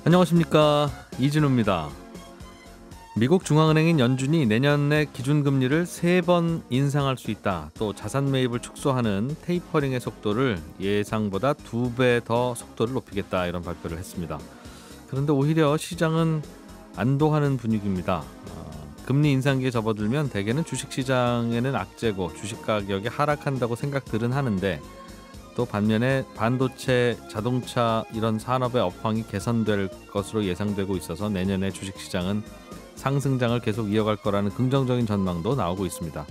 안녕하십니까, 이진우입니다. 미국 중앙은행인 연준이 내년에 기준금리를 3번 인상할 수 있다. 또 자산 매입을 축소하는 테이퍼링의 속도를 예상보다 2배 더 속도를 높이겠다, 이런 발표를 했습니다. 그런데 오히려 시장은 안도하는 분위기입니다. 금리 인상기에 접어들면 대개는 주식시장에는 악재고 주식 가격이 하락한다고 생각들은 하는데, 또 반면에 반도체, 자동차 이런 산업의 업황이 개선될 것으로 예상되고 있어서 내년에 주식시장은 상승장을 계속 이어갈 거라는 긍정적인 전망도 나오고 있습니다.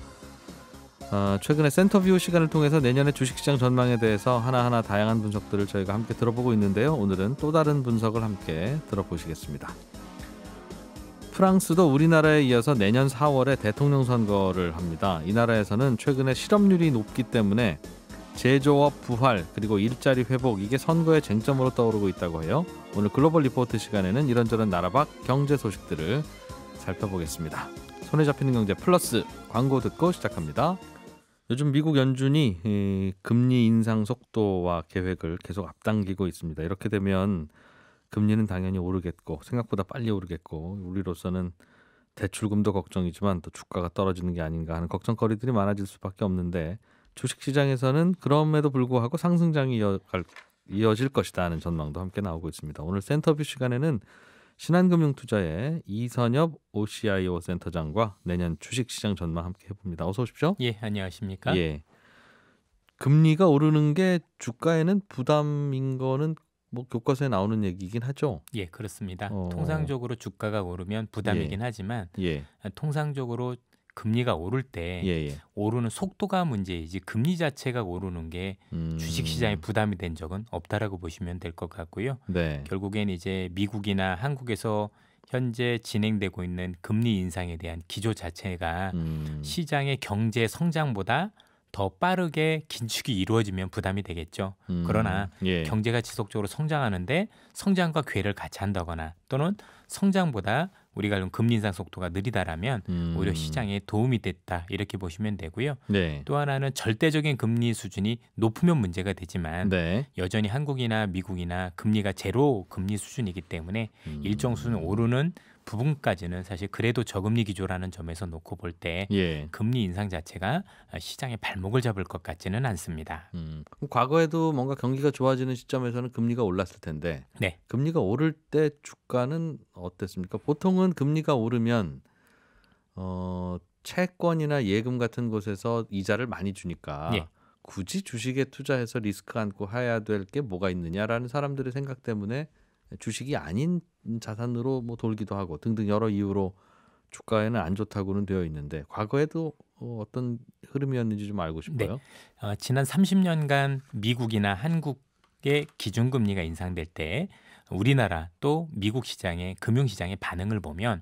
최근에 센터뷰 시간을 통해서 내년의 주식시장 전망에 대해서 하나하나 다양한 분석들을 저희가 함께 들어보고 있는데요. 오늘은 또 다른 분석을 함께 들어보시겠습니다. 프랑스도 우리나라에 이어서 내년 4월에 대통령 선거를 합니다. 이 나라에서는 최근에 실업률이 높기 때문에 제조업 부활 그리고 일자리 회복, 이게 선거의 쟁점으로 떠오르고 있다고 해요. 오늘 글로벌 리포트 시간에는 이런저런 나라 밖 경제 소식들을 살펴보겠습니다. 손에 잡히는 경제 플러스 광고 듣고 시작합니다. 요즘 미국 연준이 금리 인상 속도와 계획을 계속 앞당기고 있습니다. 이렇게 되면 금리는 당연히 오르겠고, 생각보다 빨리 오르겠고, 우리로서는 대출금도 걱정이지만 또 주가가 떨어지는 게 아닌가 하는 걱정거리들이 많아질 수밖에 없는데, 주식시장에서는 그럼에도 불구하고 상승장이 이어질 것이다 하는 전망도 함께 나오고 있습니다. 오늘 센터뷰 시간에는 신한금융투자의 이선엽 OCIO 센터장과 내년 주식시장 전망 함께 해봅니다. 어서 오십시오. 예, 안녕하십니까? 예, 금리가 오르는 게 주가에는 부담인 거는 뭐 교과서에 나오는 얘기긴 하죠. 예, 그렇습니다. 통상적으로 주가가 오르면 부담이긴 하지만 예, 통상적으로 금리가 오를 때 예. 오르는 속도가 문제이지 금리 자체가 오르는 게 주식시장에 부담이 된 적은 없다라고 보시면 될 것 같고요. 네. 결국엔 이제 미국이나 한국에서 현재 진행되고 있는 금리 인상에 대한 기조 자체가 시장의 경제 성장보다 더 빠르게 긴축이 이루어지면 부담이 되겠죠. 그러나 경제가 지속적으로 성장하는데 성장과 궤를 같이 한다거나 또는 성장보다 우리가 알고 금리 인상 속도가 느리다라면 오히려 시장에 도움이 됐다, 이렇게 보시면 되고요. 네. 또 하나는 절대적인 금리 수준이 높으면 문제가 되지만 네. 여전히 한국이나 미국이나 금리가 제로 금리 수준이기 때문에 일정 수준 오르는 부분까지는 사실 그래도 저금리 기조라는 점에서 놓고 볼 때 금리 인상 자체가 시장의 발목을 잡을 것 같지는 않습니다. 과거에도 뭔가 경기가 좋아지는 시점에서는 금리가 올랐을 텐데, 네. 금리가 오를 때 주가는 어땠습니까? 보통은 금리가 오르면 채권이나 예금 같은 곳에서 이자를 많이 주니까 굳이 주식에 투자해서 리스크 안고 해야 될 게 뭐가 있느냐라는 사람들의 생각 때문에 주식이 아닌 자산으로 뭐 돌기도 하고 등등 여러 이유로 주가에는 안 좋다고는 되어 있는데, 과거에도 어떤 흐름이었는지 좀 알고 싶어요. 네. 지난 30년간 미국이나 한국의 기준금리가 인상될 때 우리나라 또 미국 시장의 금융시장의 반응을 보면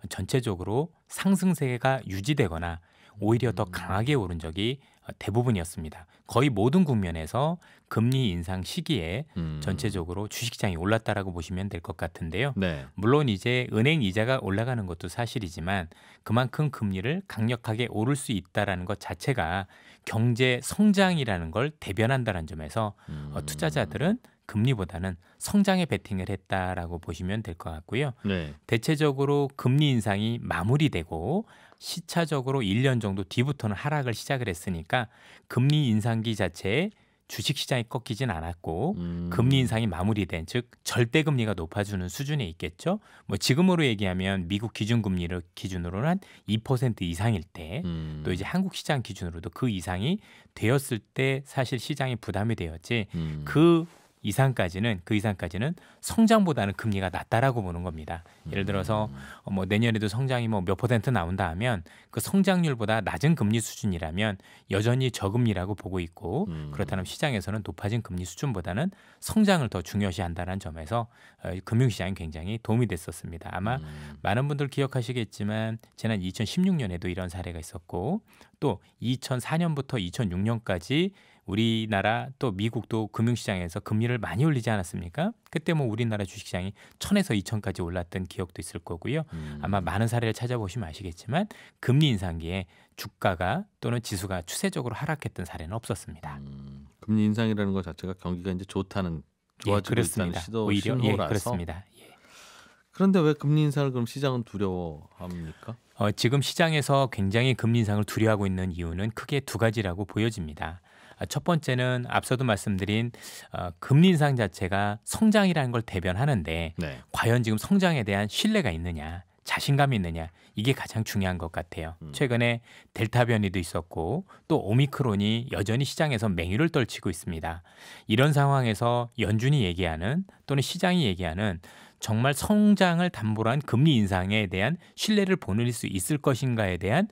전체적으로 상승세가 유지되거나 오히려 더 강하게 오른 적이 대부분이었습니다. 거의 모든 국면에서 금리 인상 시기에 전체적으로 주식시장이 올랐다라고 보시면 될 것 같은데요. 네. 물론 이제 은행 이자가 올라가는 것도 사실이지만 그만큼 금리를 강력하게 오를 수 있다라는 것 자체가 경제 성장이라는 걸 대변한다는 점에서 투자자들은 금리보다는 성장에 베팅을 했다라고 보시면 될 것 같고요. 네. 대체적으로 금리 인상이 마무리되고 시차적으로 1년 정도 뒤부터는 하락을 시작을 했으니까 금리 인상기 자체에 주식시장이 꺾이진 않았고 금리 인상이 마무리된, 즉 절대금리가 높아지는 수준에 있겠죠. 뭐 지금으로 얘기하면 미국 기준금리를 기준으로는 한 2% 이상일 때, 또 이제 한국 시장 기준으로도 그 이상이 되었을 때 사실 시장이 부담이 되었지 그 이상까지는 성장보다는 금리가 낮다라고 보는 겁니다. 예를 들어서 뭐 내년에도 성장이 뭐 몇 퍼센트 나온다 하면 그 성장률보다 낮은 금리 수준이라면 여전히 저금리라고 보고 있고, 그렇다면 시장에서는 높아진 금리 수준보다는 성장을 더 중요시한다는 점에서 금융시장이 굉장히 도움이 됐었습니다. 아마 많은 분들 기억하시겠지만 지난 2016년에도 이런 사례가 있었고, 또 2004년부터 2006년까지 우리나라 또 미국도 금융시장에서 금리를 많이 올리지 않았습니까? 그때 뭐 우리나라 주식시장이 1000에서 2000까지 올랐던 기억도 있을 거고요. 아마 많은 사례를 찾아보시면 아시겠지만 금리 인상기에 주가가 또는 지수가 추세적으로 하락했던 사례는 없었습니다. 금리 인상이라는 것 자체가 경기가 이제 좋다는, 좋아지고 있다는 시도 오히려 신호라서. 그렇습니다. 그런데 왜 금리 인상을 그럼 시장은 두려워합니까? 지금 시장에서 굉장히 금리 인상을 두려워하고 있는 이유는 크게 두 가지라고 보여집니다. 첫 번째는 앞서도 말씀드린 금리 인상 자체가 성장이라는 걸 대변하는데 네. 과연 지금 성장에 대한 신뢰가 있느냐, 자신감이 있느냐, 이게 가장 중요한 것 같아요. 최근에 델타 변이도 있었고 또 오미크론이 여전히 시장에서 맹위를 떨치고 있습니다. 이런 상황에서 연준이 얘기하는 또는 시장이 얘기하는 정말 성장을 담보로 한 금리 인상에 대한 신뢰를 보낼 수 있을 것인가에 대한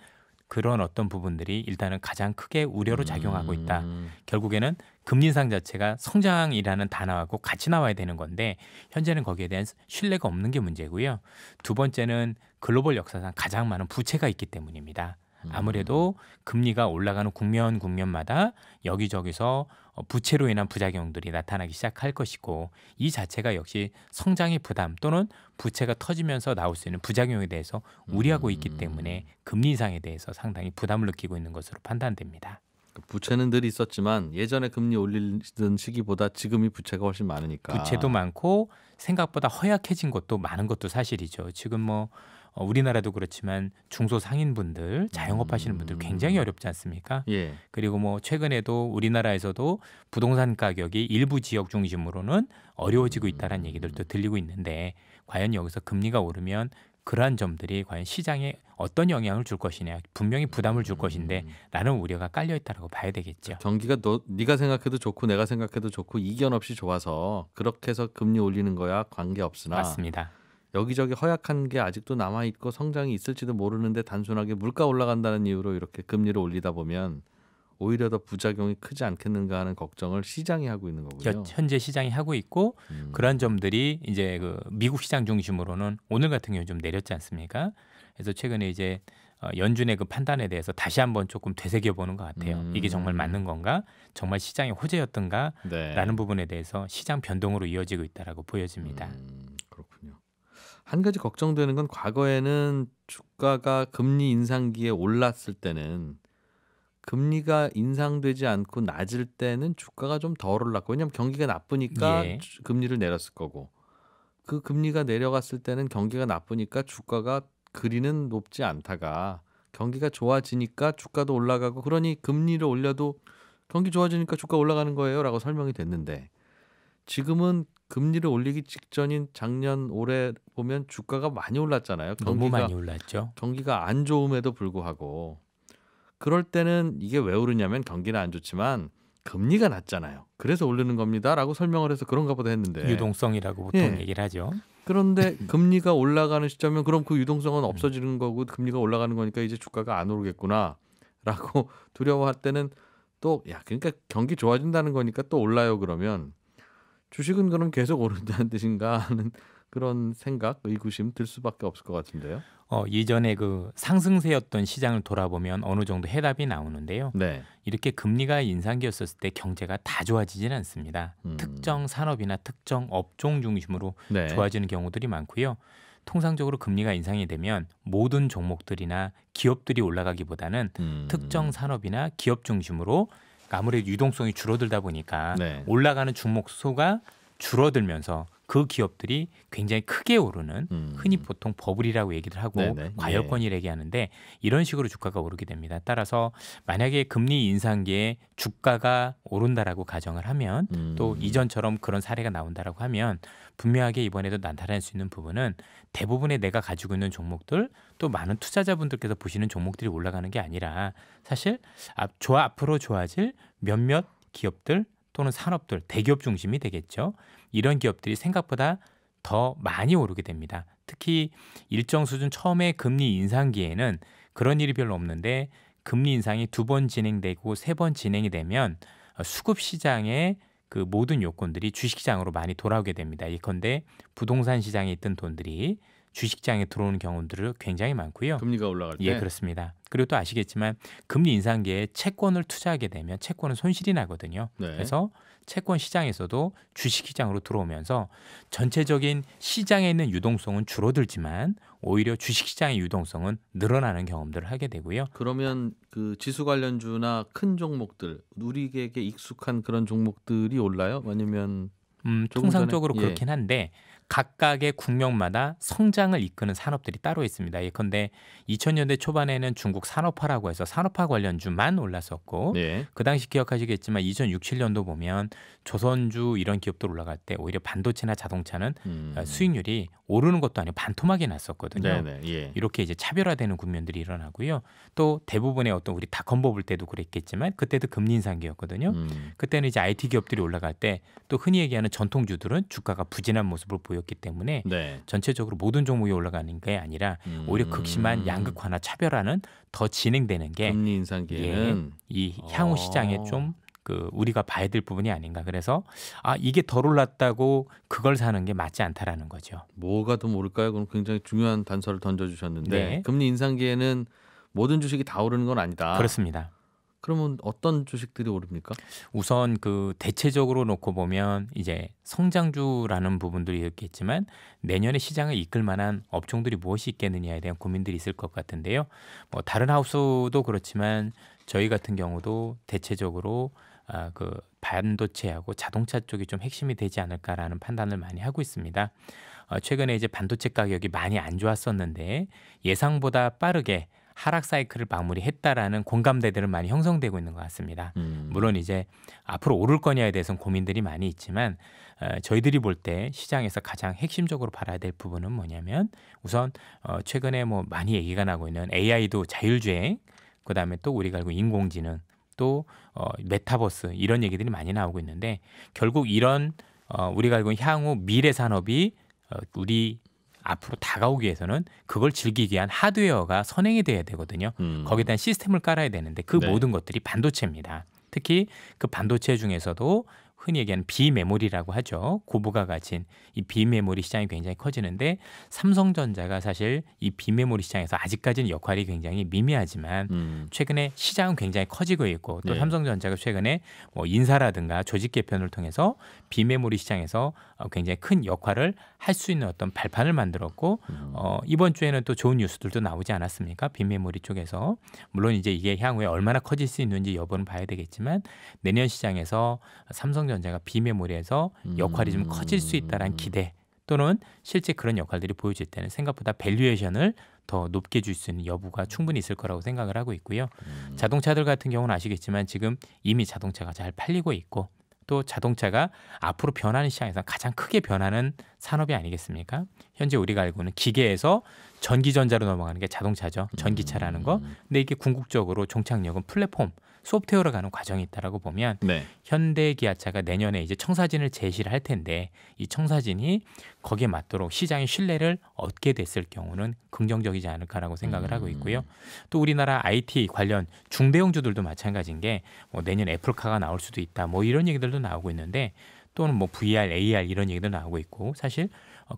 그런 어떤 부분들이 일단은 가장 크게 우려로 작용하고 있다. 결국에는 금리 인상 자체가 성장이라는 단어하고 같이 나와야 되는 건데 현재는 거기에 대한 신뢰가 없는 게 문제고요. 두 번째는 글로벌 역사상 가장 많은 부채가 있기 때문입니다. 아무래도 금리가 올라가는 국면마다 여기저기서 부채로 인한 부작용들이 나타나기 시작할 것이고 이 자체가 역시 성장의 부담 또는 부채가 터지면서 나올 수 있는 부작용에 대해서 우려하고 있기 때문에 금리 인상에 대해서 상당히 부담을 느끼고 있는 것으로 판단됩니다. 부채는 늘 있었지만 예전에 금리 올리던 시기보다 지금이 부채가 훨씬 많으니까. 부채도 많고 생각보다 허약해진 것도 많은 것도 사실이죠. 지금 뭐 우리나라도 그렇지만 중소상인분들, 자영업 하시는 분들 굉장히 어렵지 않습니까? 예. 그리고 뭐 최근에도 우리나라에서도 부동산 가격이 일부 지역 중심으로는 어려워지고 있다는 얘기들도 들리고 있는데 과연 여기서 금리가 오르면 그러한 점들이 과연 시장에 어떤 영향을 줄 것이냐, 분명히 부담을 줄 것인데 라는 우려가 깔려 있다고 봐야 되겠죠. 경기가 네가 생각해도 좋고 내가 생각해도 좋고 이견 없이 좋아서 그렇게 해서 금리 올리는 거야 관계없으나 맞습니다. 여기저기 허약한 게 아직도 남아있고 성장이 있을지도 모르는데 단순하게 물가 올라간다는 이유로 이렇게 금리를 올리다 보면 오히려 더 부작용이 크지 않겠는가 하는 걱정을 시장이 하고 있는 거군요. 현재 시장이 하고 있고 그런 점들이 이제 그 미국 시장 중심으로는 오늘 같은 경우 좀 내렸지 않습니까? 그래서 최근에 이제 연준의 그 판단에 대해서 다시 한번 조금 되새겨 보는 것 같아요. 이게 정말 맞는 건가? 정말 시장의 호재였던가? 네. 라는 부분에 대해서 시장 변동으로 이어지고 있다라고 보여집니다. 그렇군요. 한 가지 걱정되는 건 과거에는 주가가 금리 인상기에 올랐을 때는 금리가 인상되지 않고 낮을 때는 주가가 좀 덜 올랐고 왜냐하면 경기가 나쁘니까 예. 금리를 내렸을 거고 그 금리가 내려갔을 때는 경기가 나쁘니까 주가가 그리는 높지 않다가 경기가 좋아지니까 주가도 올라가고 그러니 금리를 올려도 경기 좋아지니까 주가 올라가는 거예요 라고 설명이 됐는데 지금은 금리를 올리기 직전인 작년 올해 보면 주가가 많이 올랐잖아요. 너무 많이 올랐죠. 경기가 안 좋음에도 불구하고 그럴 때는 이게 왜 오르냐면 경기는 안 좋지만 금리가 낮잖아요. 그래서 오르는 겁니다라고 설명을 해서 그런가 보다 했는데 유동성이라고 보통 예. 얘기를 하죠. 그런데 금리가 올라가는 시점이면 그럼 그 유동성은 없어지는 거고 금리가 올라가는 거니까 이제 주가가 안 오르겠구나라고 두려워할 때는 또 야 그러니까 경기 좋아진다는 거니까 또 올라요 그러면 주식은 그럼 계속 오른다는 뜻인가 하는 그런 생각, 의구심 들 수밖에 없을 것 같은데요. 예전에 그 상승세였던 시장을 돌아보면 어느 정도 해답이 나오는데요. 네. 이렇게 금리가 인상기였었을 때 경제가 다 좋아지지는 않습니다. 특정 산업이나 특정 업종 중심으로 네. 좋아지는 경우들이 많고요. 통상적으로 금리가 인상이 되면 모든 종목들이나 기업들이 올라가기보다는 특정 산업이나 기업 중심으로 아무래도 유동성이 줄어들다 보니까 네. 올라가는 종목 수가 줄어들면서 그 기업들이 굉장히 크게 오르는 흔히 보통 버블이라고 얘기를 하고 네네. 과열권이라고 얘기하는데 이런 식으로 주가가 오르게 됩니다. 따라서 만약에 금리 인상기에 주가가 오른다라고 가정을 하면 또 이전처럼 그런 사례가 나온다라고 하면 분명하게 이번에도 나타날 수 있는 부분은 대부분의 내가 가지고 있는 종목들 또 많은 투자자분들께서 보시는 종목들이 올라가는 게 아니라 사실 앞으로 좋아질 몇몇 기업들 또는 산업들, 대기업 중심이 되겠죠. 이런 기업들이 생각보다 더 많이 오르게 됩니다. 특히 일정 수준 처음에 금리 인상기에는 그런 일이 별로 없는데 금리 인상이 2번 진행되고 3번 진행이 되면 수급 시장의 그 모든 요건들이 주식시장으로 많이 돌아오게 됩니다. 예컨대 부동산 시장에 있던 돈들이 주식시장에 들어오는 경우들은 굉장히 많고요. 금리가 올라갈 때. 예, 그렇습니다. 그리고 또 아시겠지만 금리 인상기에 채권을 투자하게 되면 채권은 손실이 나거든요. 네. 그래서 채권 시장에서도 주식 시장으로 들어오면서 전체적인 시장에 있는 유동성은 줄어들지만 오히려 주식 시장의 유동성은 늘어나는 경험들을 하게 되고요. 그러면 그 지수 관련주나 큰 종목들, 우리에게 익숙한 그런 종목들이 올라요? 아니면 조금 통상적으로 전에- 그렇긴 한데 각각의 국명마다 성장을 이끄는 산업들이 따로 있습니다. 예컨대 2000년대 초반에는 중국 산업화라고 해서 산업화 관련주만 올랐었고 네. 그 당시 기억하시겠지만 2006, 7년도 보면 조선주 이런 기업들 올라갈 때 오히려 반도체나 자동차는 수익률이 오르는 것도 아니고 반토막이 났었거든요. 네네. 예. 이렇게 이제 차별화되는 국면들이 일어나고요. 또 대부분의 어떤 우리 닷컴 버블 때도 그랬겠지만 그때도 금리 인상기였거든요. 그때는 이제 IT 기업들이 올라갈 때 또 흔히 얘기하는 전통주들은 주가가 부진한 모습을 보였기 때문에 네. 전체적으로 모든 종목이 올라가는 게 아니라 오히려 극심한 양극화나 차별화는 더 진행되는 게 금리 인상기에는 이 향후 시장에 좀 우리가 봐야 될 부분이 아닌가. 그래서 이게 덜 올랐다고 그걸 사는 게 맞지 않다라는 거죠. 뭐가 더 모를까요? 그럼 굉장히 중요한 단서를 던져주셨는데 네. 금리 인상기에는 모든 주식이 다 오르는 건 아니다. 그렇습니다. 그러면 어떤 주식들이 오릅니까? 우선 대체적으로 놓고 보면 이제 성장주라는 부분들이 있겠지만 내년에 시장을 이끌 만한 업종들이 무엇이 있겠느냐에 대한 고민들이 있을 것 같은데요. 뭐 다른 하우스도 그렇지만 저희 같은 경우도 대체적으로 반도체하고 자동차 쪽이 좀 핵심이 되지 않을까라는 판단을 많이 하고 있습니다. 최근에 이제 반도체 가격이 많이 안 좋았었는데 예상보다 빠르게 하락 사이클을 마무리했다라는 공감대들은 많이 형성되고 있는 것 같습니다. 물론 이제 앞으로 오를 거냐에 대해서는 고민들이 많이 있지만 저희들이 볼 때 시장에서 가장 핵심적으로 바라야 될 부분은 뭐냐면 우선 최근에 뭐 많이 얘기가 나고 있는 AI도 자율주행, 그다음에 또 우리가 알고 인공지능, 또 메타버스 이런 얘기들이 많이 나오고 있는데 결국 이런 우리가 알고 있는 향후 미래 산업이 우리 앞으로 다가오기 위해서는 그걸 즐기기 위한 하드웨어가 선행이 돼야 되거든요. 거기에 대한 시스템을 깔아야 되는데 그 네. 모든 것들이 반도체입니다. 특히 그 반도체 중에서도 흔히 얘기하는 비메모리라고 하죠. 고부가 가진 이 비메모리 시장이 굉장히 커지는데 삼성전자가 사실 이 비메모리 시장에서 아직까지는 역할이 굉장히 미미하지만 최근에 시장은 굉장히 커지고 있고 또 네. 삼성전자가 최근에 뭐 인사라든가 조직 개편을 통해서 비메모리 시장에서 굉장히 큰 역할을 할 수 있는 어떤 발판을 만들었고 이번 주에는 또 좋은 뉴스들도 나오지 않았습니까? 비메모리 쪽에서 물론 이제 이게 향후에 얼마나 커질 수 있는지 여부는 봐야 되겠지만 내년 시장에서 삼성전자가 비메모리에서 역할이 좀 커질 수 있다는 기대 또는 실제 그런 역할들이 보여질 때는 생각보다 밸류에이션을 더 높게 줄 수 있는 여부가 충분히 있을 거라고 생각을 하고 있고요. 자동차들 같은 경우는 아시겠지만 지금 이미 자동차가 잘 팔리고 있고 또 자동차가 앞으로 변하는 시장에서 가장 크게 변하는 산업이 아니겠습니까? 현재 우리가 알고 있는 기계에서 전기전자로 넘어가는 게 자동차죠. 전기차라는 거. 근데 이게 궁극적으로 종착역은 플랫폼, 소프트웨어로 가는 과정이 있다라고 보면 네. 현대기아차가 내년에 이제 청사진을 제시를 할 텐데 이 청사진이 거기에 맞도록 시장의 신뢰를 얻게 됐을 경우는 긍정적이지 않을까라고 생각을 하고 있고요. 또 우리나라 IT 관련 중대형주들도 마찬가지인 게 뭐 내년 애플카가 나올 수도 있다. 뭐 이런 얘기들도 나오고 있는데 또는 뭐 VR, AR 이런 얘기도 나오고 있고 사실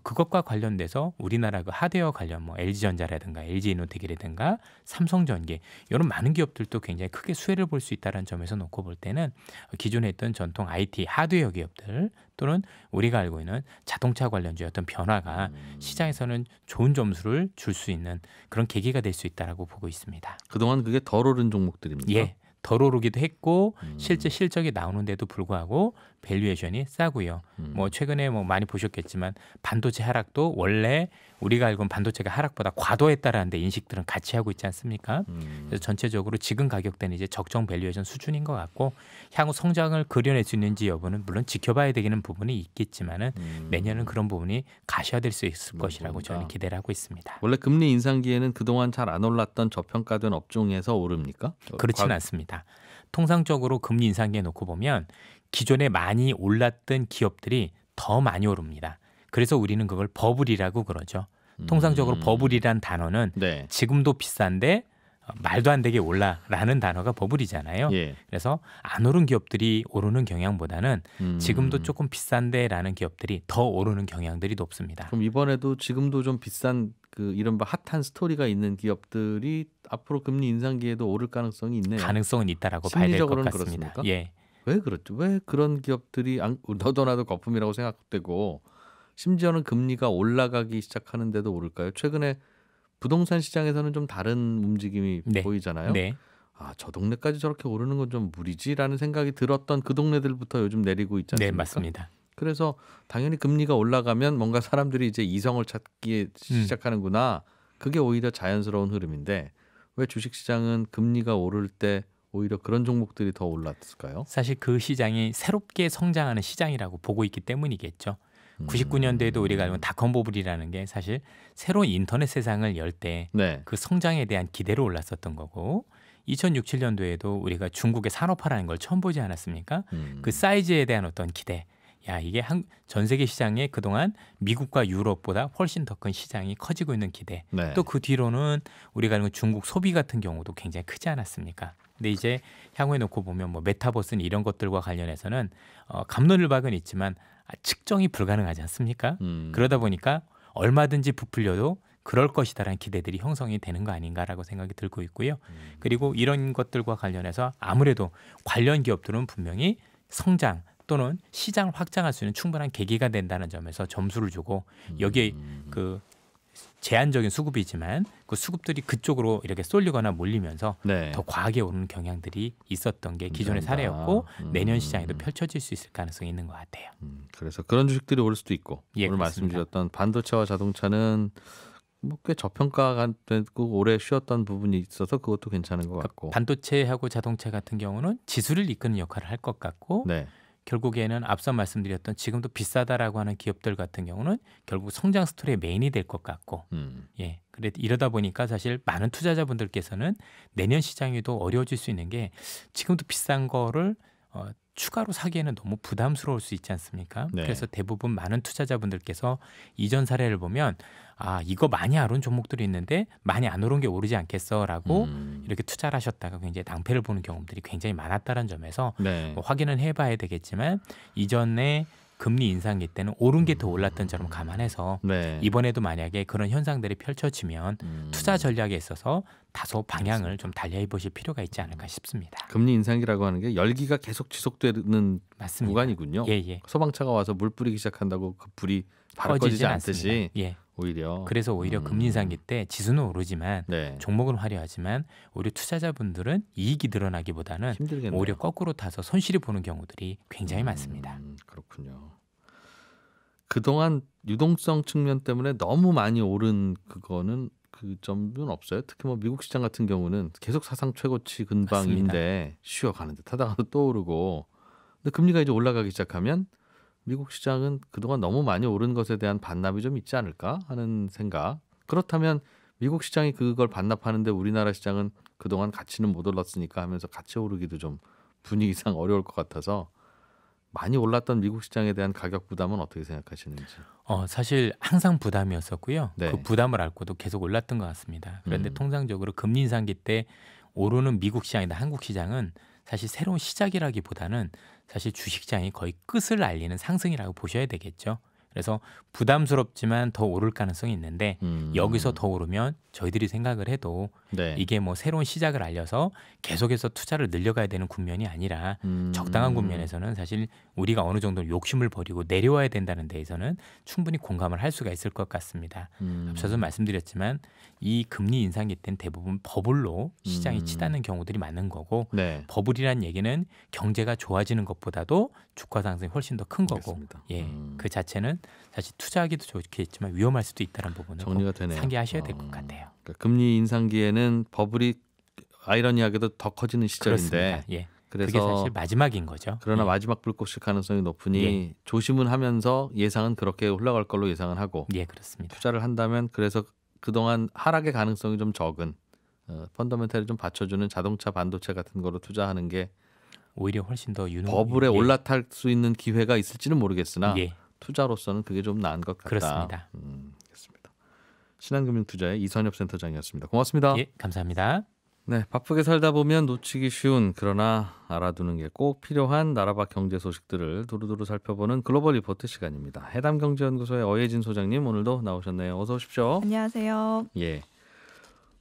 그것과 관련돼서 우리나라 그 하드웨어 관련 뭐 LG전자라든가 LG이노텍이라든가 삼성전기 이런 많은 기업들도 굉장히 크게 수혜를 볼 수 있다는 점에서 놓고 볼 때는 기존에 있던 전통 IT 하드웨어 기업들 또는 우리가 알고 있는 자동차 관련주의 어떤 변화가 시장에서는 좋은 점수를 줄 수 있는 그런 계기가 될 수 있다라고 보고 있습니다. 그동안 그게 덜 오른 종목들입니까? 예. 덜 오르기도 했고 실제 실적이 나오는데도 불구하고 밸류에이션이 싸고요. 뭐 최근에 뭐 많이 보셨겠지만 반도체 하락도 원래 우리가 알고 있는 반도체가 하락보다 과도했다라는 데 인식들은 같이 하고 있지 않습니까? 그래서 전체적으로 지금 가격대는 이제 적정 밸류에이션 수준인 것 같고 향후 성장을 그려낼 수 있는지 여부는 물론 지켜봐야 되는 부분이 있겠지만은 내년은 그런 부분이 가셔야될 수 있을 것이라고 저는 기대를 하고 있습니다. 원래 금리 인상기에는 그동안 잘 안 올랐던 저평가된 업종에서 오릅니까? 그렇지는 않습니다. 통상적으로 금리 인상기에 놓고 보면 기존에 많이 올랐던 기업들이 더 많이 오릅니다. 그래서 우리는 그걸 버블이라고 그러죠. 통상적으로 버블이란 단어는 네. 지금도 비싼데 말도 안 되게 올라라는 단어가 버블이잖아요. 예. 그래서 안 오른 기업들이 오르는 경향보다는 지금도 조금 비싼데라는 기업들이 더 오르는 경향들이 높습니다. 그럼 이번에도 지금도 좀 비싼 그 이른바 핫한 스토리가 있는 기업들이 앞으로 금리 인상기에도 오를 가능성이 있네요. 가능성은 있다라고 봐야 될 것 심리적으로는 같습니다. 그렇습니까? 예. 왜 그렇죠? 왜 그런 기업들이 너도나도 거품이라고 생각되고 심지어는 금리가 올라가기 시작하는데도 오를까요? 최근에 부동산 시장에서는 좀 다른 움직임이 네. 보이잖아요. 네. 저 동네까지 저렇게 오르는 건 좀 무리지라는 생각이 들었던 그 동네들부터 요즘 내리고 있지 않습니까? 네, 맞습니다. 그래서 당연히 금리가 올라가면 뭔가 사람들이 이제 이성을 찾기 시작하는구나. 그게 오히려 자연스러운 흐름인데 왜 주식시장은 금리가 오를 때 오히려 그런 종목들이 더 올랐을까요? 사실 그 시장이 새롭게 성장하는 시장이라고 보고 있기 때문이겠죠. 99년도에도 우리가 알고 있는 닷컴 버블이라는 게 사실 새로운 인터넷 세상을 열 때 네. 그 성장에 대한 기대로 올랐었던 거고 2006, 7년도에도 우리가 중국의 산업화라는 걸 처음 보지 않았습니까? 그 사이즈에 대한 어떤 기대. 야, 이게 전 세계 시장에 그동안 미국과 유럽보다 훨씬 더 큰 시장이 커지고 있는 기대. 네. 또 그 뒤로는 우리가 알고 있는 중국 소비 같은 경우도 굉장히 크지 않았습니까? 근데 이제 향후에 놓고 보면 뭐 메타버스는 이런 것들과 관련해서는 갑론을박은 있지만 측정이 불가능하지 않습니까? 그러다 보니까 얼마든지 부풀려도 그럴 것이다라는 기대들이 형성이 되는 거 아닌가라고 생각이 들고 있고요. 그리고 이런 것들과 관련해서 아무래도 관련 기업들은 분명히 성장 또는 시장을 확장할 수 있는 충분한 계기가 된다는 점에서 점수를 주고 여기에 그 제한적인 수급이지만 그 수급들이 그쪽으로 이렇게 쏠리거나 몰리면서 네. 더 과하게 오르는 경향들이 있었던 게 기존의 사례였고 내년 시장에도 펼쳐질 수 있을 가능성이 있는 것 같아요. 그래서 그런 주식들이 오를 수도 있고 예, 오늘 그렇습니다. 말씀드렸던 반도체와 자동차는 뭐 꽤 저평가가 되고 오래 쉬었던 부분이 있어서 그것도 괜찮은 것 같고 반도체하고 자동차 같은 경우는 지수를 이끄는 역할을 할 것 같고 네. 결국에는 앞서 말씀드렸던 지금도 비싸다라고 하는 기업들 같은 경우는 결국 성장 스토리의 메인이 될 것 같고 예, 그래 이러다 보니까 사실 많은 투자자분들께서는 내년 시장에도 어려워질 수 있는 게 지금도 비싼 거를 추가로 사기에는 너무 부담스러울 수 있지 않습니까? 네. 그래서 대부분 많은 투자자분들께서 이전 사례를 보면 아 이거 많이 안 오른 종목들이 있는데 많이 안 오른 게 오르지 않겠어라고 이렇게 투자를 하셨다가 굉장히 낭패를 보는 경험들이 굉장히 많았다는 점에서 네. 뭐 확인은 해봐야 되겠지만 이전에 금리 인상기 때는 오른 게 더 올랐던 점을 감안해서 네. 이번에도 만약에 그런 현상들이 펼쳐지면 투자 전략에 있어서 다소 방향을 좀 달리해 보실 필요가 있지 않을까 싶습니다. 금리 인상이라고 하는 게 열기가 계속 지속되는 맞습니다. 구간이군요. 예, 예. 소방차가 와서 물 뿌리기 시작한다고 그 불이 바로 꺼지지 꺼지진 않듯이 않습니다. 예. 오히려 그래서 오히려 금리 인상기 때 지수는 오르지만 네. 종목은 화려하지만 오히려 투자자분들은 이익이 늘어나기보다는 힘들겠네요. 오히려 거꾸로 타서 손실이 보는 경우들이 굉장히 많습니다. 그렇군요. 그동안 유동성 측면 때문에 너무 많이 오른 그거는 그 점은 없어요. 특히 뭐 미국 시장 같은 경우는 계속 사상 최고치 근방인데 쉬어가는 듯 하다가 또 오르고 근데 금리가 이제 올라가기 시작하면 미국 시장은 그동안 너무 많이 오른 것에 대한 반납이 좀 있지 않을까 하는 생각. 그렇다면 미국 시장이 그걸 반납하는데 우리나라 시장은 그동안 가치는 못 올랐으니까 하면서 같이 오르기도 좀 분위기상 어려울 것 같아서 많이 올랐던 미국 시장에 대한 가격 부담은 어떻게 생각하시는지. 사실 항상 부담이었었고요. 네. 그 부담을 앓고도 계속 올랐던 것 같습니다. 그런데 통상적으로 금리 인상기 때 오르는 미국 시장이나 한국 시장은 사실 새로운 시작이라기보다는 사실 주식시장이 거의 끝을 알리는 상승이라고 보셔야 되겠죠. 그래서 부담스럽지만 더 오를 가능성이 있는데 여기서 더 오르면 저희들이 생각을 해도 네. 이게 뭐 새로운 시작을 알려서 계속해서 투자를 늘려가야 되는 국면이 아니라 적당한 국면에서는 사실 우리가 어느 정도 욕심을 버리고 내려와야 된다는 데에서는 충분히 공감을 할 수가 있을 것 같습니다. 앞서서 말씀드렸지만 이 금리 인상기 때는 대부분 버블로 시장이 치닫는 경우들이 많은 거고 네. 버블이란 얘기는 경제가 좋아지는 것보다도 주가 상승이 훨씬 더 큰 거고 알겠습니다. 예, 그 자체는 사실 투자하기도 좋겠지만 위험할 수도 있다는 부분을 정리가 꼭 되네요. 상기하셔야 될 것 같아요. 그러니까 금리 인상기에는 버블이 아이러니하게도 더 커지는 시절인데 그렇습니다. 예. 그래서 그게 사실 마지막인 거죠. 그러나 예. 마지막 불꽃일 가능성이 높으니 예. 조심은 하면서 예상은 그렇게 올라갈 걸로 예상은 하고 예, 그렇습니다. 투자를 한다면 그래서 그동안 하락의 가능성이 좀 적은 펀더멘탈을 좀 받쳐주는 자동차 반도체 같은 거로 투자하는 게 오히려 훨씬 더 버블에 예. 올라탈 수 있는 기회가 있을지는 모르겠으나 예. 투자로서는 그게 좀 나은 것 같다. 그렇습니다. 알겠습니다. 신한금융투자의 이선엽 센터장이었습니다. 고맙습니다. 예, 감사합니다. 네, 바쁘게 살다 보면 놓치기 쉬운 그러나 알아두는 게 꼭 필요한 나라 밖 경제 소식들을 두루두루 살펴보는 글로벌 리포트 시간입니다. 해담경제연구소의 어예진 소장님 오늘도 나오셨네요. 어서 오십시오. 안녕하세요. 예.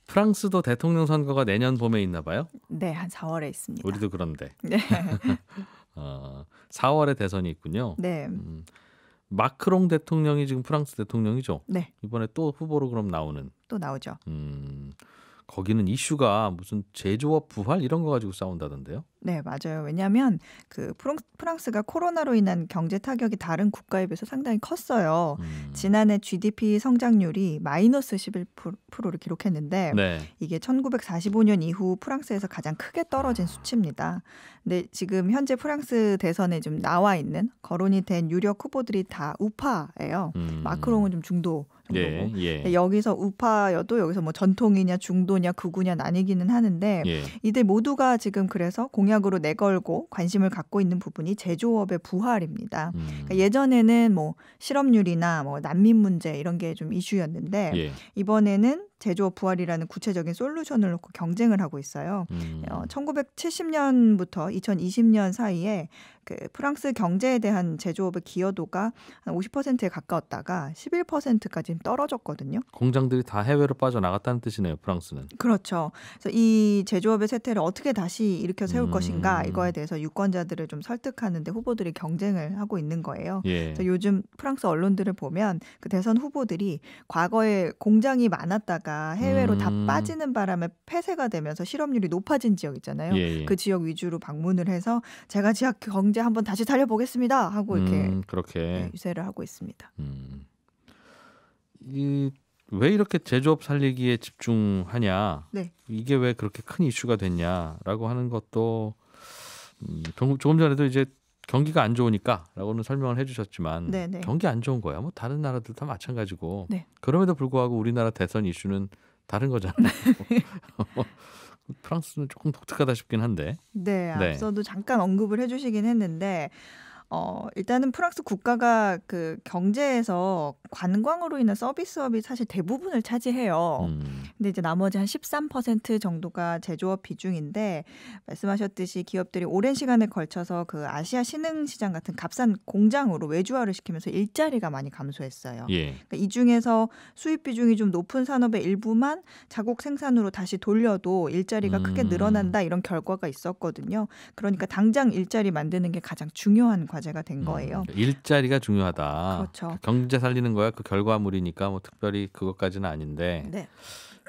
프랑스도 대통령 선거가 내년 봄에 있나 봐요? 네, 한 4월에 있습니다. 우리도 그런데. 네. 4월에 대선이 있군요. 네. 마크롱 대통령이 지금 프랑스 대통령이죠. 네. 이번에 또 후보로 그럼 나오는. 또 나오죠. 거기는 이슈가 무슨 제조업 부활 이런 거 가지고 싸운다던데요? 네, 맞아요. 왜냐하면 그 프랑스가 코로나로 인한 경제 타격이 다른 국가에 비해서 상당히 컸어요. 지난해 GDP 성장률이 마이너스 11%를 기록했는데 네. 이게 1945년 이후 프랑스에서 가장 크게 떨어진 수치입니다. 근데 지금 현재 프랑스 대선에 좀 나와 있는 거론이 된 유력 후보들이 다 우파예요. 마크롱은 좀 중도 정도고. 예. 여기서 우파여도 여기서 뭐 전통이냐 중도냐 극우냐 나뉘기는 하는데 예. 이들 모두가 지금 그래서 공약으로 내걸고 관심을 갖고 있는 부분이 제조업의 부활입니다. 그러니까 예전에는 뭐 실업률이나 뭐 난민 문제 이런 게 좀 이슈였는데 예. 이번에는 제조업 부활이라는 구체적인 솔루션을 놓고 경쟁을 하고 있어요. 1970년부터 2020년 사이에 그 프랑스 경제에 대한 제조업의 기여도가 한 50%에 가까웠다가 11%까지 떨어졌거든요. 공장들이 다 해외로 빠져나갔다는 뜻이네요. 프랑스는. 그렇죠. 그래서 이 제조업의 쇠퇴를 어떻게 다시 일으켜 세울 것인가 이거에 대해서 유권자들을 좀 설득하는 데 후보들이 경쟁을 하고 있는 거예요. 예. 그래서 요즘 프랑스 언론들을 보면 그 대선 후보들이 과거에 공장이 많았다가 해외로 다 빠지는 바람에 폐쇄가 되면서 실업률이 높아진 지역 있잖아요. 예. 그 지역 위주로 방문을 해서 제가 지역 경제 한번 다시 살려보겠습니다 하고 이렇게 그렇게 유세를 하고 있습니다. 왜 이렇게 제조업 살리기에 집중하냐? 네. 이게 왜 그렇게 큰 이슈가 됐냐라고 하는 것도 조금 전에도 이제 경기가 안 좋으니까라고는 설명을 해주셨지만 네네. 경기 안 좋은 거야. 뭐 다른 나라들 다 마찬가지고. 네. 그럼에도 불구하고 우리나라 대선 이슈는 다른 거잖아요. 프랑스는 조금 독특하다 싶긴 한데. 네, 네. 앞서도 잠깐 언급을 해주시긴 했는데 일단은 프랑스 국가가 그 경제에서 관광으로 인한 서비스업이 사실 대부분을 차지해요. 근데 이제 나머지 한 13% 정도가 제조업 비중인데 말씀하셨듯이 기업들이 오랜 시간에 걸쳐서 그 아시아 신흥시장 같은 값싼 공장으로 외주화를 시키면서 일자리가 많이 감소했어요. 예. 그러니까 이 중에서 수입 비중이 좀 높은 산업의 일부만 자국 생산으로 다시 돌려도 일자리가 크게 늘어난다 이런 결과가 있었거든요. 그러니까 당장 일자리 만드는 게 가장 중요한 과제가 된 거예요. 일자리가 중요하다. 그렇죠. 경제 살리는 거야 그 결과물이니까 뭐 특별히 그것까지는 아닌데 네.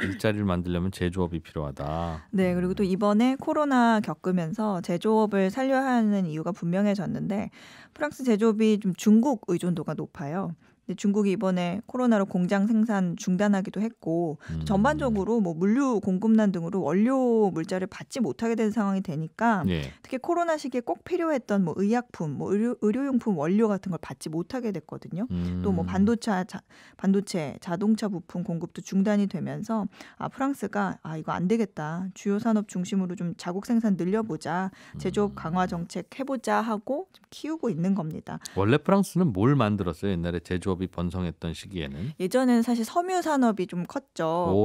일자리를 만들려면 제조업이 필요하다. 네, 그리고 또 이번에 코로나 겪으면서 제조업을 살려야 하는 이유가 분명해졌는데 프랑스 제조업이 좀 중국 의존도가 높아요. 근데 중국이 이번에 코로나로 공장 생산 중단하기도 했고 전반적으로 뭐 물류 공급난 등으로 원료 물자를 받지 못하게 된 상황이 되니까 예. 특히 코로나 시기에 꼭 필요했던 뭐 의약품, 뭐 의료용품 원료 같은 걸 받지 못하게 됐거든요. 또 뭐 반도체, 자동차 부품 공급도 중단이 되면서 프랑스가 이거 안 되겠다. 주요 산업 중심으로 좀 자국 생산 늘려보자. 제조업 강화 정책 해보자 하고 좀 키우고 있는 겁니다. 원래 프랑스는 뭘 만들었어요? 옛날에 제조업이 번성했던 시기에는. 예전에는 사실 섬유 산업이 좀 컸죠.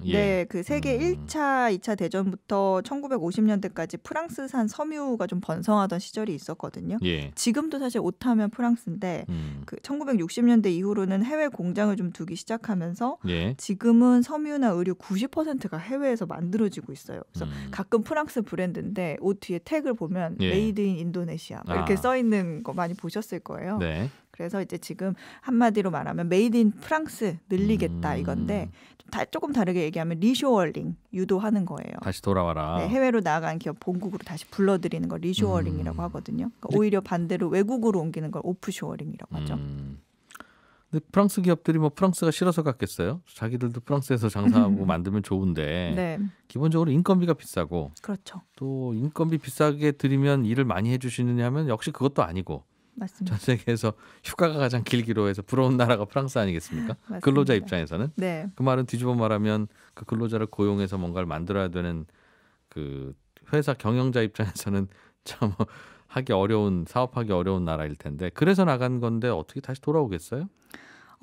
예. 네, 그 세계 1차, 2차 대전부터 1950년대까지 프랑스산 섬유가 좀 번성하던 시절이 있었거든요. 예. 지금도 사실 옷하면 프랑스인데 그 1960년대 이후로는 해외 공장을 좀 두기 시작하면서 예. 지금은 섬유나 의류 90%가 해외에서 만들어지고 있어요. 그래서 가끔 프랑스 브랜드인데 옷 뒤에 태그를 보면 예. 메이드 인 인도네시아 이렇게 써 있는 거 많이 보셨을 거예요. 네. 그래서 이제 지금 한마디로 말하면 메이드 인 프랑스 늘리겠다 이건데 조금 다르게 얘기하면 리쇼어링 유도하는 거예요. 다시 돌아와라. 네, 해외로 나간 기업 본국으로 다시 불러들이는 걸 리쇼어링이라고 하거든요. 그러니까 오히려 반대로 외국으로 옮기는 걸 오프쇼어링이라고 하죠. 근데 프랑스 기업들이 뭐 프랑스가 싫어서 갔겠어요? 자기들도 프랑스에서 장사하고 만들면 좋은데 네, 기본적으로 인건비가 비싸고 그렇죠. 또 인건비 비싸게 들이면 일을 많이 해주시느냐 하면 역시 그것도 아니고 맞습니다. 전 세계에서 휴가가 가장 길기로 해서 부러운 나라가 프랑스 아니겠습니까? 맞습니다. 근로자 입장에서는. 네, 그 말은 뒤집어 말하면 그 근로자를 고용해서 뭔가를 만들어야 되는 그 회사 경영자 입장에서는 참 사업하기 어려운 나라일 텐데 그래서 나간 건데 어떻게 다시 돌아오겠어요?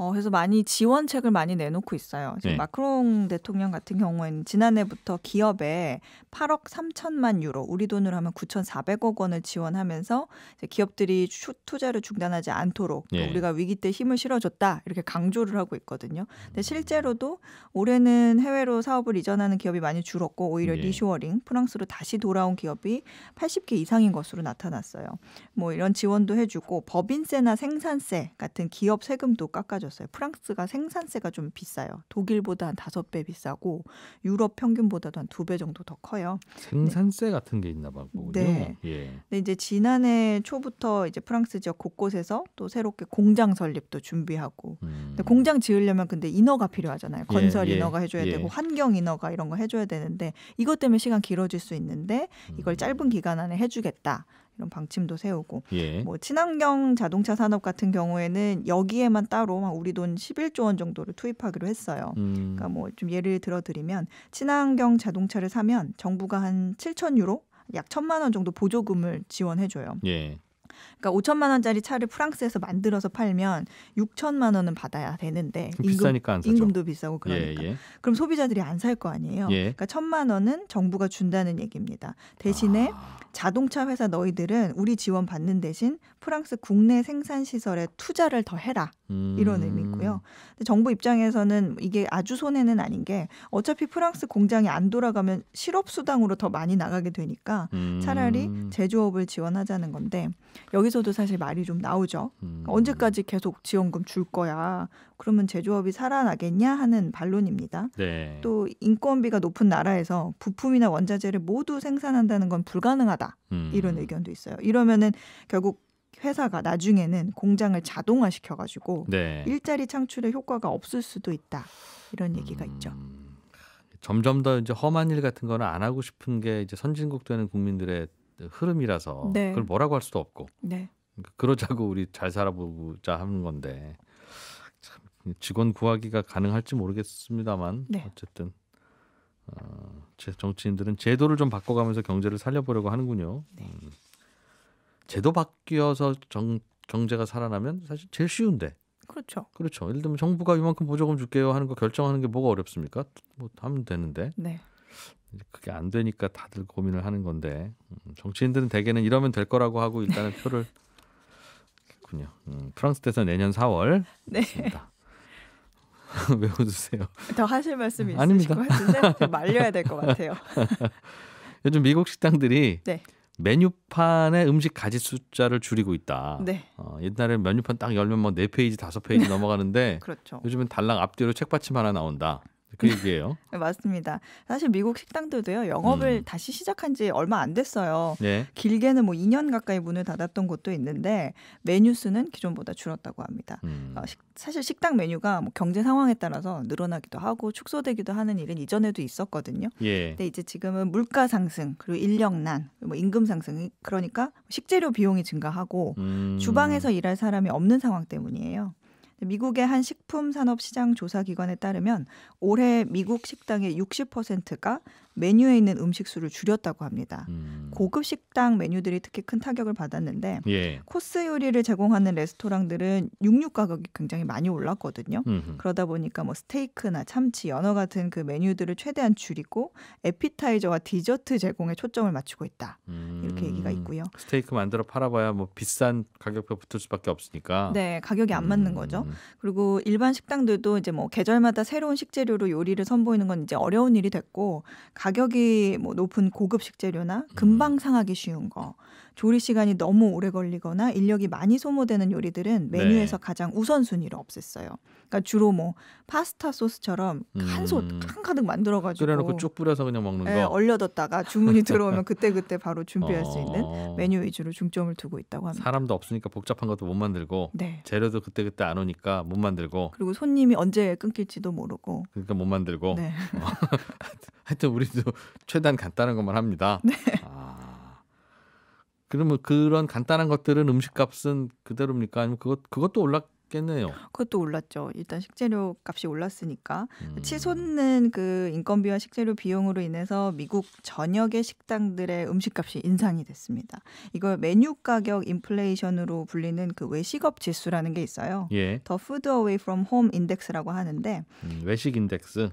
그래서 많이 지원책을 많이 내놓고 있어요. 지금 네. 마크롱 대통령 같은 경우에는 지난해부터 기업에 8억 3천만 유로, 우리 돈으로 하면 9,400억 원을 지원하면서 이제 기업들이 투자를 중단하지 않도록 또 예. 우리가 위기 때 힘을 실어줬다 이렇게 강조를 하고 있거든요. 근데 실제로도 올해는 해외로 사업을 이전하는 기업이 많이 줄었고 오히려 예. 리쇼어링, 프랑스로 다시 돌아온 기업이 80개 이상인 것으로 나타났어요. 뭐 이런 지원도 해주고 법인세나 생산세 같은 기업 세금도 깎아줬어요. 높아졌어요. 프랑스가 생산세가 좀 비싸요. 독일보다 한 5배 비싸고 유럽 평균보다도 한 2배 정도 더 커요. 생산세 같은 게 있나 보군요. 네. 예. 근데 이제 지난해 초부터 이제 프랑스 지역 곳곳에서 또 새롭게 공장 설립도 준비하고 근데 공장 지으려면 근데 인허가 필요하잖아요. 건설 인허가 해줘야 되고 환경 인허가 이런 거 해줘야 되는데 이것 때문에 시간 길어질 수 있는데 이걸 짧은 기간 안에 해주겠다. 이런 방침도 세우고 뭐 친환경 자동차 산업 같은 경우에는 여기에만 따로 우리 돈 11조 원 정도를 투입하기로 했어요. 그러니까 뭐 좀 예를 들어드리면 친환경 자동차를 사면 정부가 한 7천 유로 약 1,000만 원 정도 보조금을 지원해줘요. 그러니까 5천만 원짜리 차를 프랑스에서 만들어서 팔면 6천만 원은 받아야 되는데 비싸니까 안 사죠. 임금도 비싸고 그러니까. 그럼 소비자들이 안 살 거 아니에요. 그러니까 1,000만 원은 정부가 준다는 얘기입니다. 대신에 자동차 회사 너희들은 우리 지원 받는 대신 프랑스 국내 생산 시설에 투자를 더 해라. 이런 의미고요. 근데 정부 입장에서는 이게 아주 손해는 아닌 게 어차피 프랑스 공장이 안 돌아가면 실업수당으로 더 많이 나가게 되니까 차라리 제조업을 지원하자는 건데 여기서도 사실 말이 좀 나오죠. 언제까지 계속 지원금 줄 거야. 그러면 제조업이 살아나겠냐 하는 반론입니다. 또 인건비가 높은 나라에서 부품이나 원자재를 모두 생산한다는 건 불가능하다. 이런 의견도 있어요. 이러면은 결국 회사가 나중에는 공장을 자동화시켜가지고 일자리 창출에 효과가 없을 수도 있다. 이런 얘기가 있죠. 점점 더 이제 험한 일 같은 거는 안 하고 싶은 게 이제 선진국 되는 국민들의 흐름이라서 그걸 뭐라고 할 수도 없고 그러자고 우리 잘 살아보자 하는 건데 참 직원 구하기가 가능할지 모르겠습니다만 어쨌든 정치인들은 제도를 좀 바꿔가면서 경제를 살려보려고 하는군요. 제도 바뀌어서 경제가 살아나면 사실 제일 쉬운데. 그렇죠. 예를 들면 정부가 이만큼 보조금 줄게요 하는 거 결정하는 게 뭐가 어렵습니까? 뭐 하면 되는데. 그게 안 되니까 다들 고민을 하는 건데 정치인들은 대개는 이러면 될 거라고 하고 일단은 표를 했군요. 프랑스 대선 내년 4월. 왜 웃으세요? 더 하실 말씀이 있으실 것 같은데 말려야 될 것 같아요. 요즘 미국 식당들이 메뉴판의 음식 가짓 숫자를 줄이고 있다. 옛날에는 메뉴판 딱 열면 뭐 4페이지, 5페이지 넘어가는데 요즘은 달랑 앞뒤로 책받침 하나 나온다. 그 얘기예요. 맞습니다. 사실 미국 식당들도요. 영업을 다시 시작한 지 얼마 안 됐어요. 길게는 뭐 2년 가까이 문을 닫았던 곳도 있는데 메뉴 수는 기존보다 줄었다고 합니다. 사실 식당 메뉴가 뭐 경제 상황에 따라서 늘어나기도 하고 축소되기도 하는 일은 이전에도 있었거든요. 근데 이제 지금은 물가 상승 그리고 인력난, 뭐 임금 상승 그러니까 식재료 비용이 증가하고 주방에서 일할 사람이 없는 상황 때문이에요. 미국의 한 식품산업시장 조사기관에 따르면 올해 미국 식당의 60%가 메뉴에 있는 음식 수를 줄였다고 합니다. 고급 식당 메뉴들이 특히 큰 타격을 받았는데 코스 요리를 제공하는 레스토랑들은 육류 가격이 굉장히 많이 올랐거든요. 그러다 보니까 뭐 스테이크나 참치, 연어 같은 그 메뉴들을 최대한 줄이고 에피타이저와 디저트 제공에 초점을 맞추고 있다. 이렇게 얘기가 있고요. 스테이크 만들어 팔아봐야 뭐 비싼 가격표 붙을 수밖에 없으니까. 가격이 안 맞는 거죠. 그리고 일반 식당들도 이제 뭐 계절마다 새로운 식재료로 요리를 선보이는 건 이제 어려운 일이 됐고 가격이 뭐 높은 고급 식재료나 금방 상하기 쉬운 거, 조리 시간이 너무 오래 걸리거나 인력이 많이 소모되는 요리들은 메뉴에서 가장 우선순위로 없앴어요. 그러니까 주로 뭐 파스타 소스처럼 한 가득 만들어가지고 끓여놓고 쭉 뿌려서 그냥 먹는 거. 얼려뒀다가 주문이 들어오면 그때 바로 준비할 수 있는 메뉴 위주로 중점을 두고 있다고 합니다. 사람도 없으니까 복잡한 것도 못 만들고 재료도 그때 안 오니까 못 만들고 그리고 손님이 언제 끊길지도 모르고 그러니까 못 만들고 하여튼 우리도 최대한 간단한 것만 합니다. 그러면 그런 간단한 것들은 음식값은 그대로입니까? 아니면 그것도 올랐겠네요. 그것도 올랐죠. 일단 식재료 값이 올랐으니까. 치솟는 그 인건비와 식재료 비용으로 인해서 미국 전역의 식당들의 음식값이 인상이 됐습니다. 이걸 메뉴 가격 인플레이션으로 불리는 그 외식업 지수라는 게 있어요. The Food Away from Home Index라고 하는데 외식 인덱스.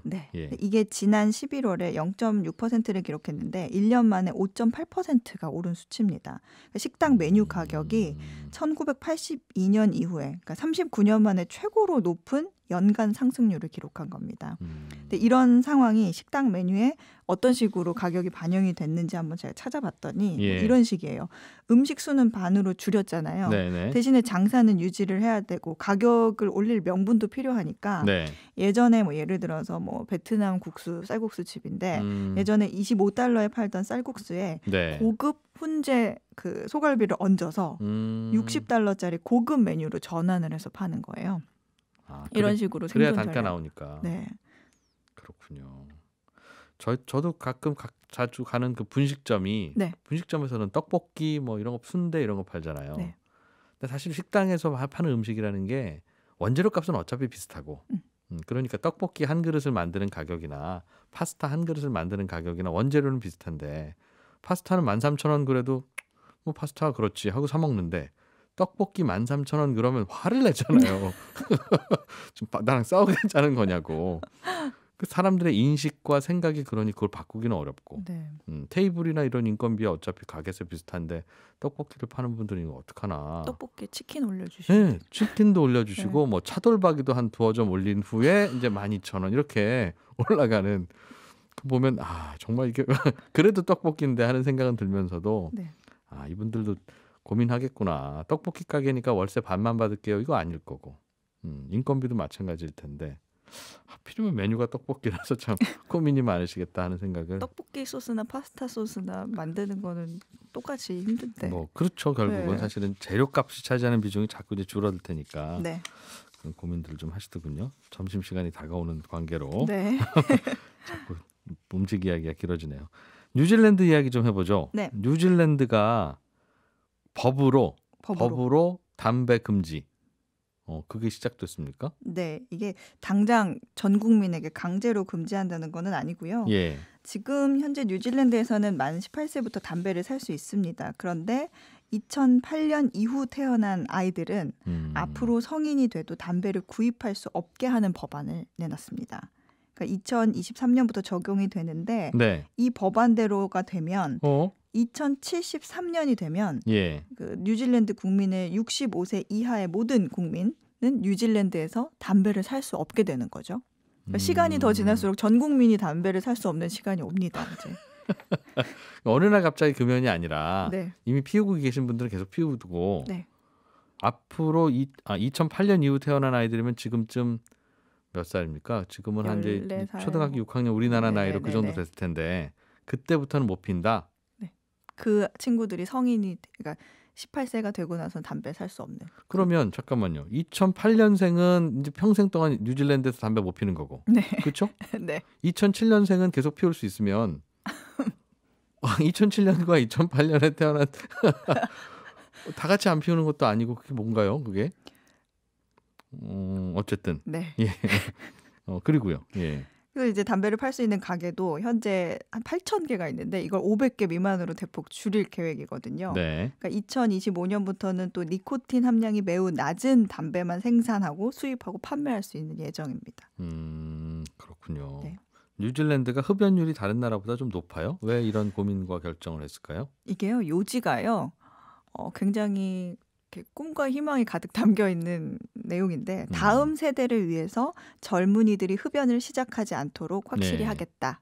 이게 지난 11월에 0.6%를 기록했는데 1년 만에 5.8%가 오른 수치입니다. 식당 메뉴 가격이 1982년 이후에 그러니까 39년 만에 최고로 높은 연간 상승률을 기록한 겁니다. 근데 이런 상황이 식당 메뉴에 어떤 식으로 가격이 반영이 됐는지 한번 제가 찾아봤더니 예. 뭐 이런 식이에요. 음식 수는 반으로 줄였잖아요. 네네. 대신에 장사는 유지를 해야 되고 가격을 올릴 명분도 필요하니까 네. 예전에 뭐 예를 들어서 뭐 베트남 국수 쌀국수 집인데 예전에 $25에 팔던 쌀국수에 네. 고급 훈제 그 소갈비를 얹어서 $60짜리 고급 메뉴로 전환을 해서 파는 거예요. 아, 이런 식으로 그래야 생존 단가 전략. 나오니까. 네. 그렇군요. 저도 가끔 자주 가는 그 분식점이 네. 분식점에서는 떡볶이 뭐 이런 거 순대 이런 거 팔잖아요. 네. 근데 사실 식당에서 파는 음식이라는 게 원재료 값은 어차피 비슷하고 그러니까 떡볶이 한 그릇을 만드는 가격이나 파스타 한 그릇을 만드는 가격이나 원재료는 비슷한데 파스타는 13,000원 그래도 뭐 파스타가 그렇지 하고 사 먹는데 떡볶이 13,000원 그러면 화를 내잖아요. 좀 나랑 싸우겠다는 거냐고. 그 사람들의 인식과 생각이 그러니 그걸 바꾸기는 어렵고 네. 테이블이나 이런 인건비야 어차피 가게에서 비슷한데 떡볶이를 파는 분들이 이거 어떡하나. 떡볶이 치킨 올려주시고. 네, 치킨도 올려주시고 네. 뭐 차돌박이도 한 두어 점 올린 후에 이제 12,000원 이렇게 올라가는 보면 아 정말 이게 그래도 떡볶이인데 하는 생각은 들면서도 네. 아 이분들도 고민하겠구나. 떡볶이 가게니까 월세 반만 받을게요. 이거 아닐 거고 인건비도 마찬가지일 텐데 하필이면 메뉴가 떡볶이라서 참 고민이 많으시겠다 하는 생각을. 떡볶이 소스나 파스타 소스나 만드는 거는 똑같이 힘든데. 뭐 그렇죠. 결국은 네. 사실은 재료값이 차지하는 비중이 자꾸 이제 줄어들 테니까 네. 그런 고민들을 좀 하시더군요. 점심 시간이 다가오는 관계로 네. 자꾸 음식 이야기가 길어지네요. 뉴질랜드 이야기 좀 해보죠. 네. 뉴질랜드가 법으로 담배 금지. 그게 시작됐습니까? 네, 이게 당장 전 국민에게 강제로 금지한다는 거는 아니고요. 예. 지금 현재 뉴질랜드에서는 만 18세부터 담배를 살 수 있습니다. 그런데 2008년 이후 태어난 아이들은 앞으로 성인이 돼도 담배를 구입할 수 없게 하는 법안을 내놨습니다. 그러니까 2023년부터 적용이 되는데 네. 이 법안대로가 되면 2073년이 되면 예. 그 뉴질랜드 국민의 65세 이하의 모든 국민은 뉴질랜드에서 담배를 살 수 없게 되는 거죠. 그러니까 시간이 더 지날수록 전 국민이 담배를 살 수 없는 시간이 옵니다. 이제. 어느 날 갑자기 금연이 아니라 네. 이미 피우고 계신 분들은 계속 피우고 네. 앞으로 2008년 이후 태어난 아이들이면 지금쯤 몇 살입니까? 지금은 한 이제 14살. 초등학교 6학년 우리나라 나이로 그 정도 네네네네. 됐을 텐데 그때부터는 못 핀다. 그 친구들이 성인이 그러니까 18세가 되고 나서 담배 살 수 없는. 그러면 잠깐만요. 2008년생은 이제 평생 동안 뉴질랜드에서 담배 못 피는 거고. 네. 그렇죠? 네. 2007년생은 계속 피울 수 있으면 2007년과 2008년에 태어난 다 같이 안 피우는 것도 아니고 그게 뭔가요? 그게? 어쨌든. 네. 예. 그리고요. 예. 그리고 이제 담배를 팔 수 있는 가게도 현재 한 8,000개가 있는데 이걸 500개 미만으로 대폭 줄일 계획이거든요. 네. 그러니까 2025년부터는 또 니코틴 함량이 매우 낮은 담배만 생산하고 수입하고 판매할 수 있는 예정입니다. 그렇군요. 네. 뉴질랜드가 흡연율이 다른 나라보다 좀 높아요? 왜 이런 고민과 결정을 했을까요? 이게요, 요지가요. 굉장히 이렇게 꿈과 희망이 가득 담겨 있는 내용인데 다음 세대를 위해서 젊은이들이 흡연을 시작하지 않도록 확실히 네. 하겠다.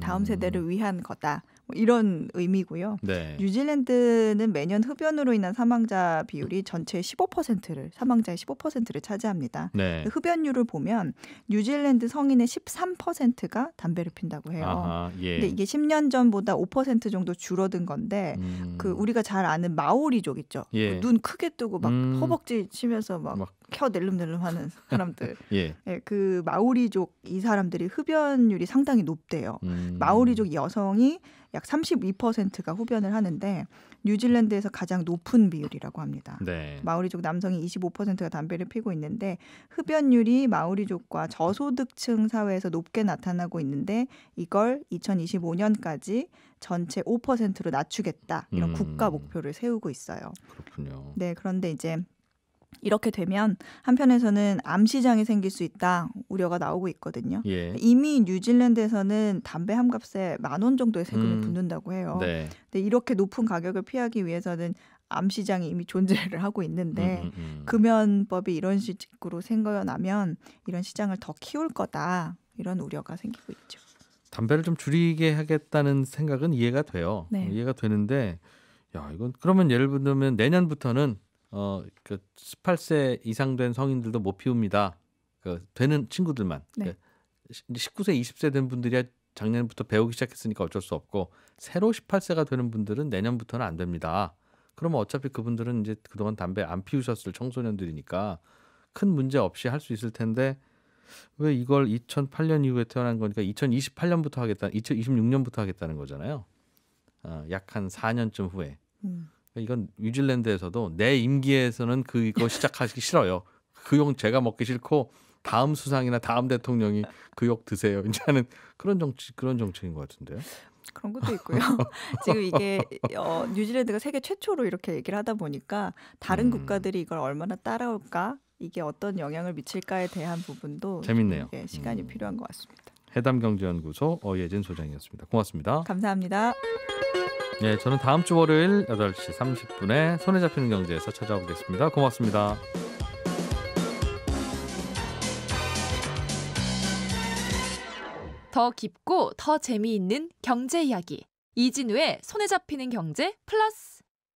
다음 세대를 위한 거다. 뭐 이런 의미고요. 네. 뉴질랜드는 매년 흡연으로 인한 사망자 비율이 전체의 15%를 사망자의 15%를 차지합니다. 네. 흡연율을 보면 뉴질랜드 성인의 13%가 담배를 핀다고 해요. 아하, 예. 근데 이게 10년 전보다 5% 정도 줄어든 건데 그 우리가 잘 아는 마오리족 있죠. 예. 눈 크게 뜨고 막 허벅지 치면서 막 막. 혀 낼름낼름하는 사람들. 예. 예, 그 마오리족 이 사람들이 흡연율이 상당히 높대요. 마오리족 여성이 약 32%가 흡연을 하는데 뉴질랜드에서 가장 높은 비율이라고 합니다. 네. 마오리족 남성이 25%가 담배를 피고 있는데 흡연율이 마오리족과 저소득층 사회에서 높게 나타나고 있는데 이걸 2025년까지 전체 5%로 낮추겠다. 이런 국가 목표를 세우고 있어요. 그렇군요. 네, 그런데 이제 이렇게 되면 한편에서는 암 시장이 생길 수 있다 우려가 나오고 있거든요. 예. 이미 뉴질랜드에서는 담배 한 값에 10,000원 정도의 세금이 붙는다고 해요. 네. 근데 이렇게 높은 가격을 피하기 위해서는 암 시장이 이미 존재를 하고 있는데 금연법이 이런 식으로 생겨나면 이런 시장을 더 키울 거다. 이런 우려가 생기고 있죠. 담배를 좀 줄이게 하겠다는 생각은 이해가 돼요. 네. 이해가 되는데 야, 이건 그러면 예를 들면 내년부터는 그 18세 이상 된 성인들도 못 피웁니다. 그 되는 친구들만. 네. 19세, 20세 된 분들이야 작년부터 배우기 시작했으니까 어쩔 수 없고 새로 18세가 되는 분들은 내년부터는 안 됩니다. 그러면 어차피 그분들은 이제 그동안 담배 안 피우셨을 청소년들이니까 큰 문제 없이 할 수 있을 텐데 왜 이걸 2008년 이후에 태어난 거니까 2028년부터 하겠다, 2026년부터 하겠다는 거잖아요. 약 한 4년쯤 후에. 이건 뉴질랜드에서도 내 임기에서는 그거 시작하기 싫어요. 그 욕 제가 먹기 싫고 다음 수상이나 다음 대통령이 그 욕 드세요. 이제는 그런 정책인 것 같은데요. 그런 것도 있고요. 지금 이게 뉴질랜드가 세계 최초로 이렇게 얘기를 하다 보니까 다른 국가들이 이걸 얼마나 따라올까, 이게 어떤 영향을 미칠까에 대한 부분도 재밌네요. 시간이 필요한 것 같습니다. 해담경제연구소 어예진 소장이었습니다. 고맙습니다. 감사합니다. 네, 저는 다음 주 월요일 8시 30분에 손에 잡히는 경제에서 찾아오겠습니다. 고맙습니다. 더 깊고 더 재미있는 경제 이야기. 이진우의 손에 잡히는 경제 플러스.